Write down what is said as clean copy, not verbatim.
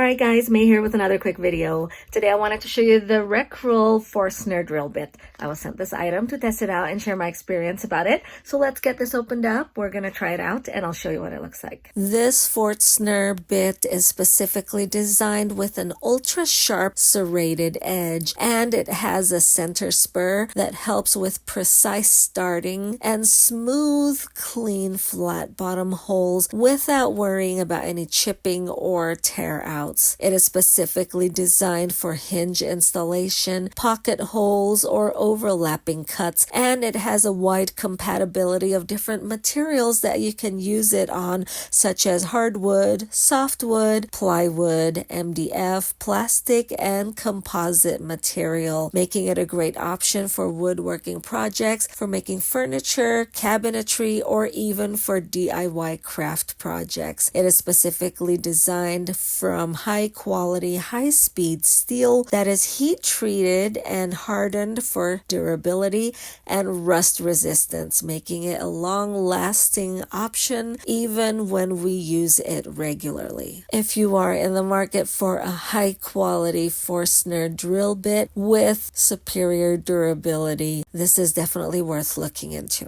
Alright guys, May here with another quick video. Today I wanted to show you the Recroll Forstner drill bit. I was sent this item to test it out and share my experience about it. So let's get this opened up. We're going to try it out and I'll show you what it looks like. This Forstner bit is specifically designed with an ultra sharp serrated edge, and it has a center spur that helps with precise starting and smooth, clean, flat bottom holes without worrying about any chipping or tear out. It is specifically designed for hinge installation, pocket holes, or overlapping cuts, and it has a wide compatibility of different materials that you can use it on, such as hardwood, softwood, plywood, MDF, plastic, and composite material, making it a great option for woodworking projects, for making furniture, cabinetry, or even for DIY craft projects. It is specifically designed from high quality, high speed steel that is heat treated and hardened for durability and rust resistance, making it a long lasting option even when we use it regularly. If you are in the market for a high quality Forstner drill bit with superior durability, this is definitely worth looking into.